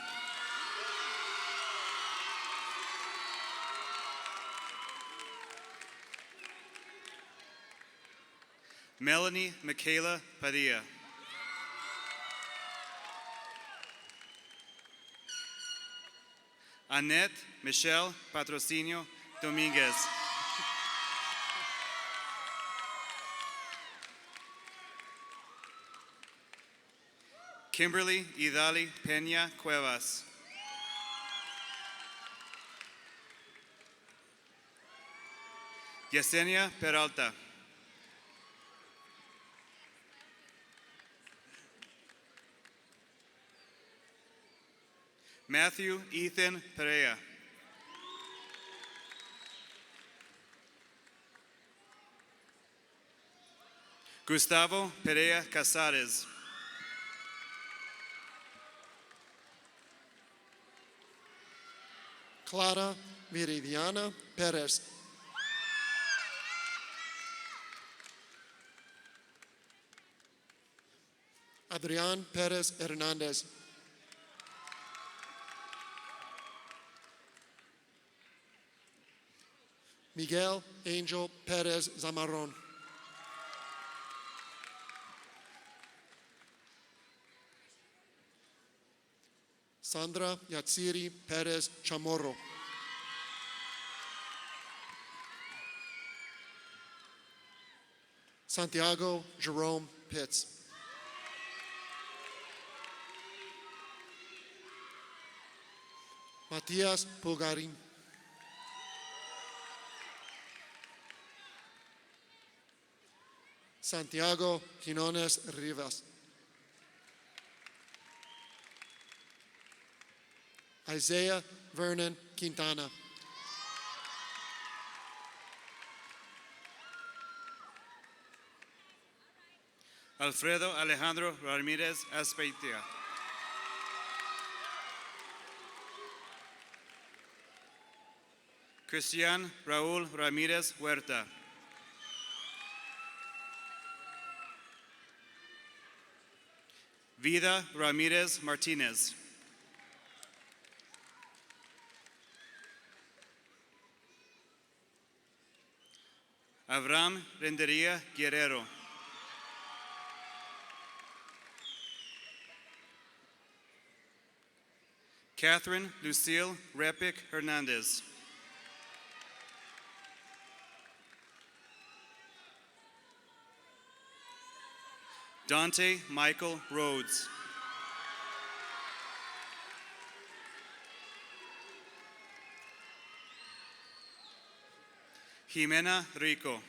Melanie Michaela Padilla. Annette Michelle Patrocinio Dominguez. Kimberly Idali Peña Cuevas. Yesenia Peralta. Matthew Ethan Perea. Gustavo Perea Casares. Clara Viridiana Perez. Adrián Pérez Hernández. Miguel Angel Pérez Zamarrón. Sandra Yatsiri Pérez Chamorro. Santiago Jerome Pitts. Matías Pulgarín. Santiago Quinones Rivas. Isaiah Vernon Quintana. Alfredo Alejandro Ramirez Aspeitia. Cristian Raúl Ramírez Huerta. Vida Ramírez Martínez. Abraham Rendería Guerrero. Catherine Lucille Repic Hernandez. Dante Michael Rhodes. Jimena Rico.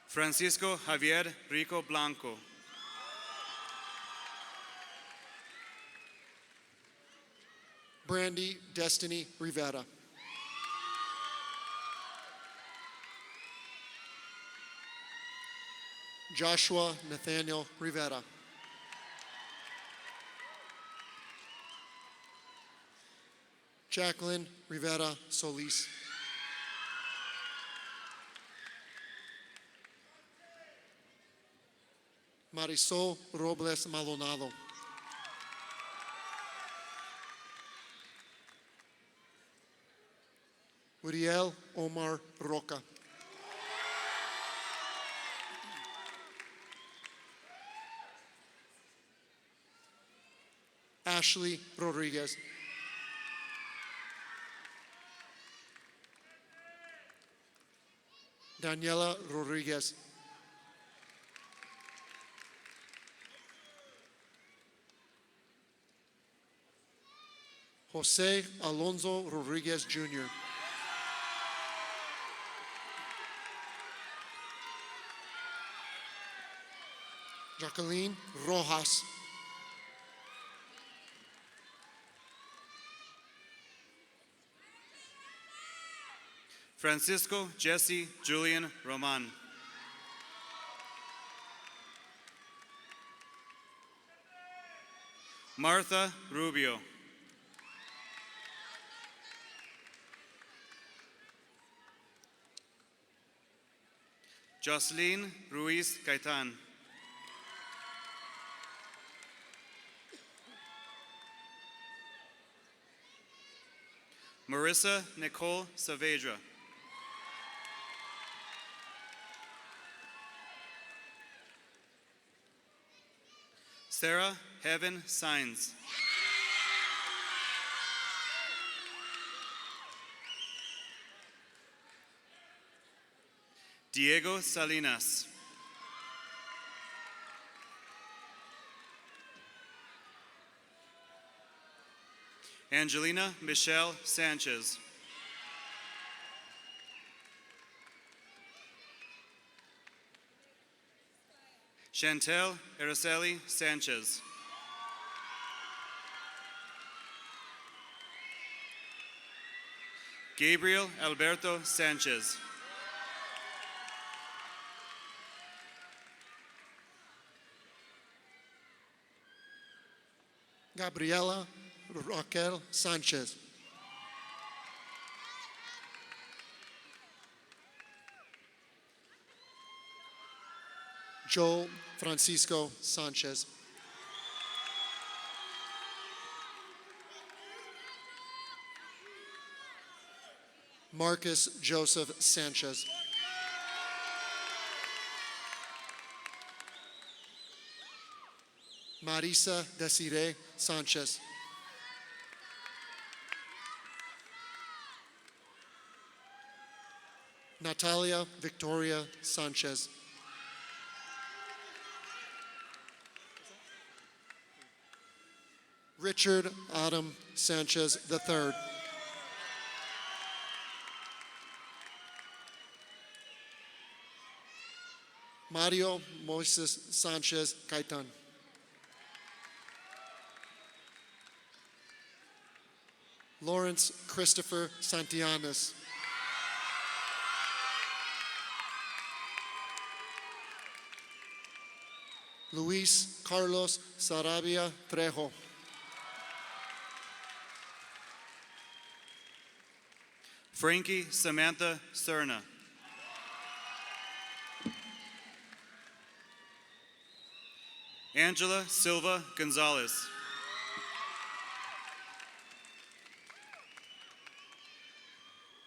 Francisco Javier Rico Blanco. Brandy Destiny Rivera. Joshua Nathaniel Rivera. Jacqueline Rivera Solis. Marisol Robles Maldonado. Uriel Omar Roca. Ashley Rodriguez. Daniela Rodriguez. Jose Alonso Rodriguez Jr. Jacqueline Rojas. Francisco Jesse Julian Roman. Martha Rubio. Jocelyn Ruiz Gaitan. Marissa Nicole Saavedra. Sarah Heaven Signs. Diego Salinas. Angelina Michelle Sanchez. Chantel Araceli Sanchez. Gabriel Alberto Sanchez. Gabriela Raquel Sanchez. Joel Francisco Sanchez. Marcus Joseph Sanchez. Marisa Desiree Sanchez. Natalia Victoria Sanchez. Richard Adam Sanchez III. Mario Moises Sanchez Caitan. Lawrence Christopher Santillanes. Luis Carlos Sarabia Trejo. Frankie Samantha Cerna. Angela Silva Gonzalez.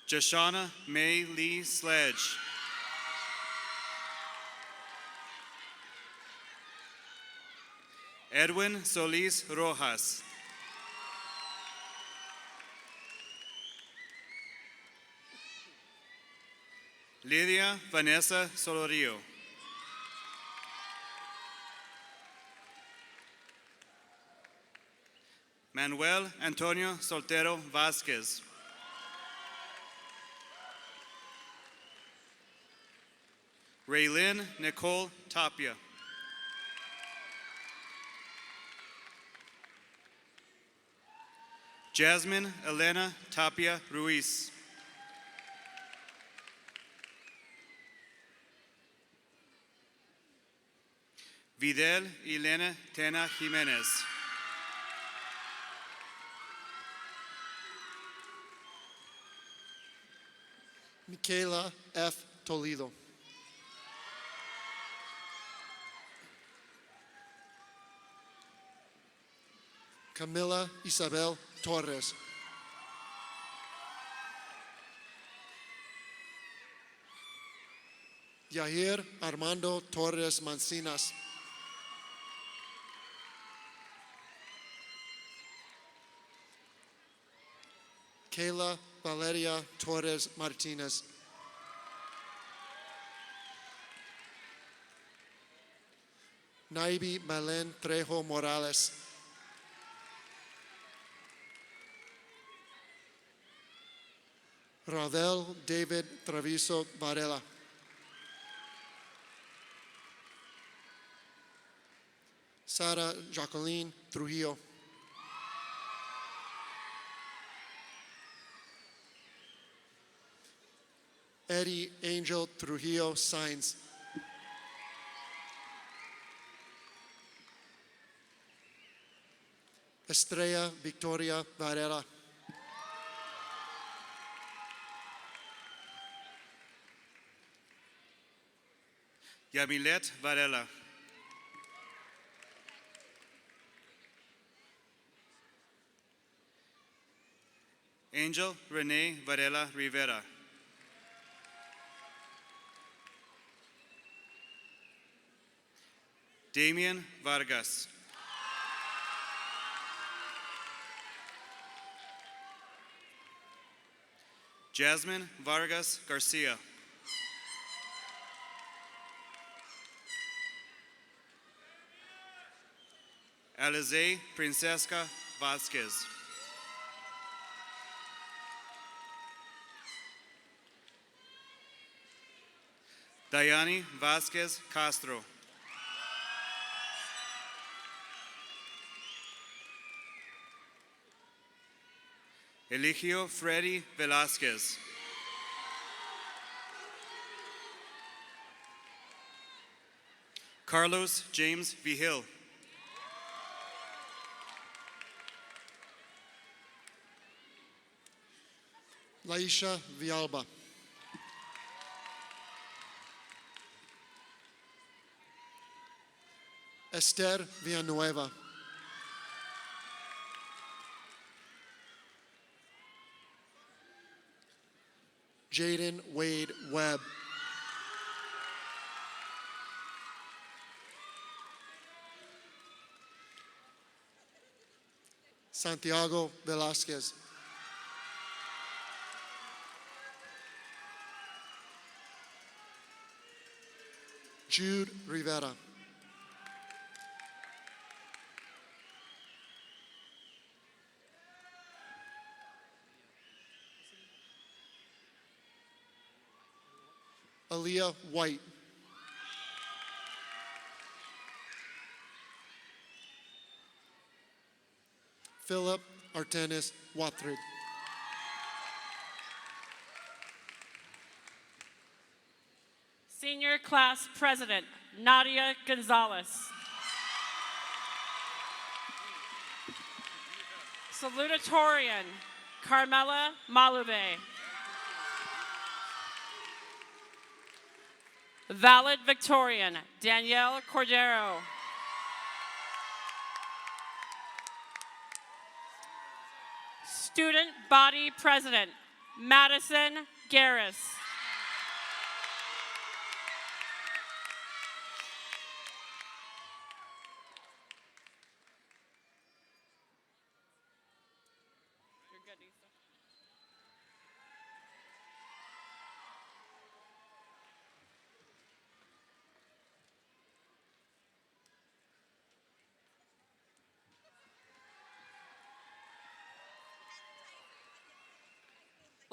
Jashana May Lee Sledge. Edwin Solis Rojas. Lydia Vanessa Solorio. Manuel Antonio Soltero Vasquez. Raylin Nicole Tapia. Jasmine Elena Tapia Ruiz. Vidal Elena Tena Jimenez. Michaela F. Toledo. Camila Isabel Torres. Yair Armando Torres Mancinas. Kayla Valeria Torres Martinez. Naibi Malen Trejo Morales. Ravel David Traviso Varela. Sara Jacqueline Trujillo. Eddie Angel Trujillo Sainz. Estrella Victoria Varela. Yamilet Varela. Angel Renee Varela Rivera. Damian Vargas. Jasmine Vargas Garcia. Alize Princesca Vasquez. Dayani Vasquez Castro. Eligio Freddy Velázquez. Carlos James Vigil. Laisha Vialba. Esther Villanueva. Jaden Wade Webb. Santiago Velázquez. Jude Rivera. Aaliyah White. Philip Artenis Wathrid. Senior Class President, Nadia Gonzalez. Salutatorian, Carmela Malube. Valedictorian, Danielle Cordero. Student Body President, Madison Garris. You're good, Issa.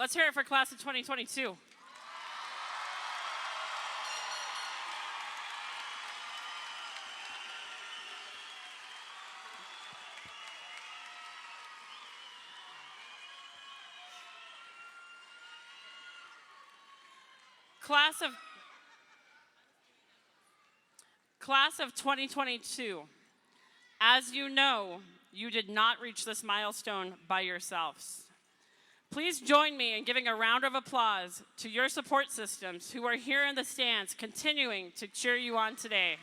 Let's hear it for class of 2022. Class of 2022, as you know, you did not reach this milestone by yourselves. Please join me in giving a round of applause to your support systems who are here in the stands continuing to cheer you on today.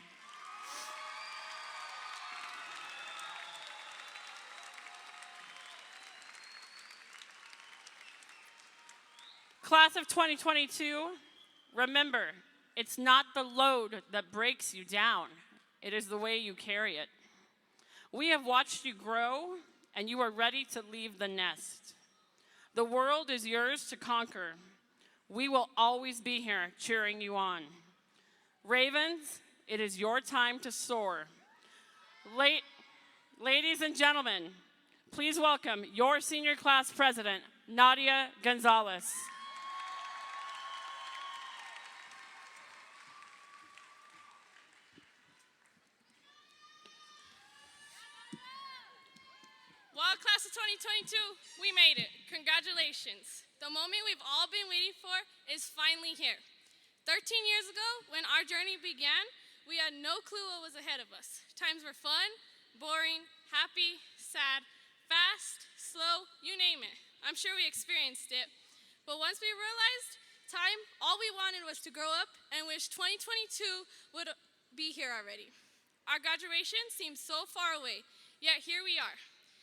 Class of 2022, remember, it's not the load that breaks you down. It is the way you carry it. We have watched you grow, and you are ready to leave the nest. The world is yours to conquer. We will always be here cheering you on. Ravens, it is your time to soar. Ladies and gentlemen, please welcome your senior class president, Nadia Gonzalez. Well, class of 2022, we made it. Congratulations. The moment we've all been waiting for is finally here. 13 years ago, when our journey began, we had no clue what was ahead of us. Times were fun, boring, happy, sad, fast, slow, you name it. I'm sure we experienced it. But once we realized time, all we wanted was to grow up and wish 2022 would be here already. Our graduation seems so far away, yet here we are.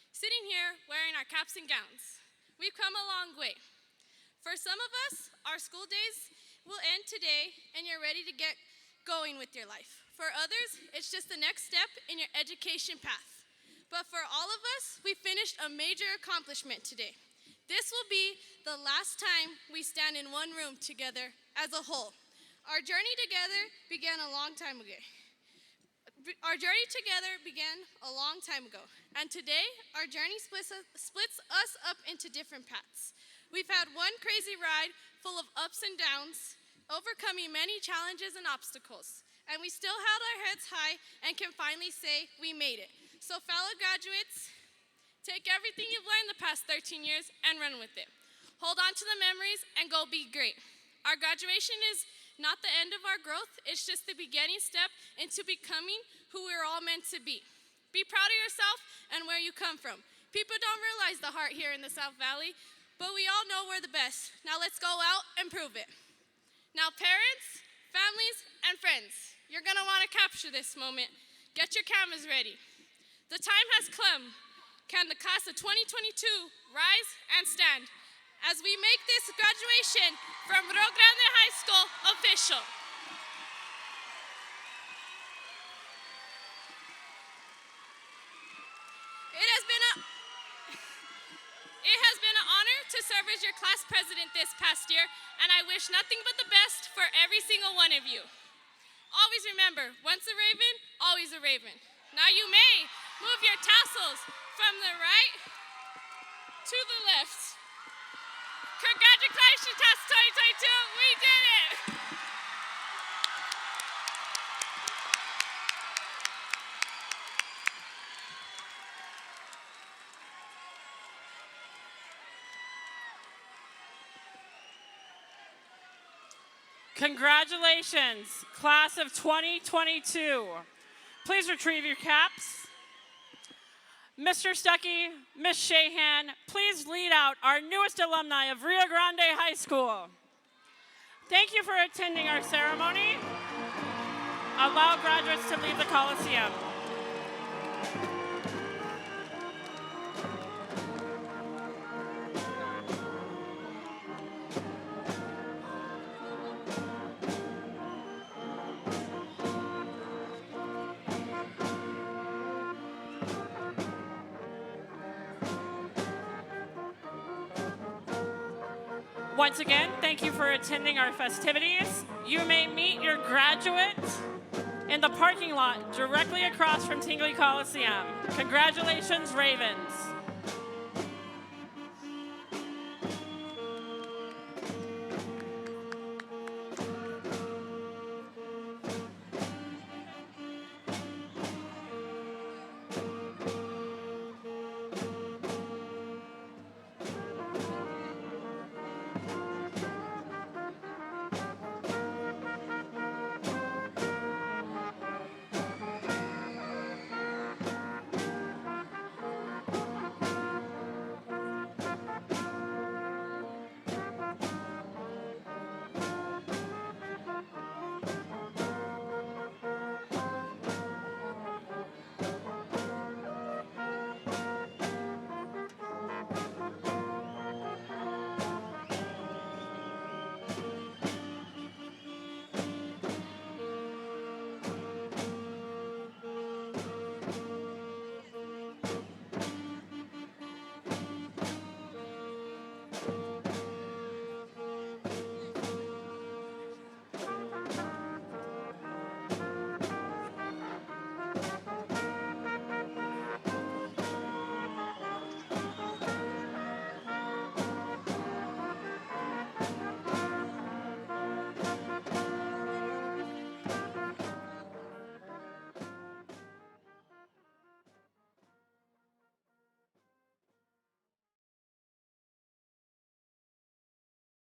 Sitting here wearing our caps and gowns. We've come a long way. For some of us, our school days will end today and you're ready to get going with your life. For others, it's just the next step in your education path. But for all of us, we finished a major accomplishment today. This will be the last time we stand in one room together as a whole. Our journey together began a long time ago. And today, our journey splits us up into different paths. We've had one crazy ride full of ups and downs, overcoming many challenges and obstacles, and we still held our heads high and can finally say we made it. So fellow graduates, take everything you've learned the past 13 years and run with it. Hold on to the memories and go be great. Our graduation is not the end of our growth, it's just the beginning step into becoming who we're all meant to be. Be proud of yourself and where you come from. People don't realize the heart here in the South Valley, but we all know we're the best. Now let's go out and prove it. Now parents, families, and friends, you're gonna wanna capture this moment. Get your cameras ready. The time has come. Can the class of 2022 rise and stand as we make this graduation from Rio Grande High School official? It has been an honor to serve as your class president this past year, and I wish nothing but the best for every single one of you. Always remember, once a raven, always a raven. Now you may move your tassels from the right to the left. Congratulations, class 2022, we did it! Congratulations, class of 2022. Please retrieve your caps. Mr. Stuckey, Ms. Shahan, please lead out our newest alumni of Rio Grande High School. Thank you for attending our ceremony. Allow graduates to leave the Coliseum. Once again, thank you for attending our festivities. You may meet your graduate in the parking lot directly across from Tingley Coliseum. Congratulations, Ravens.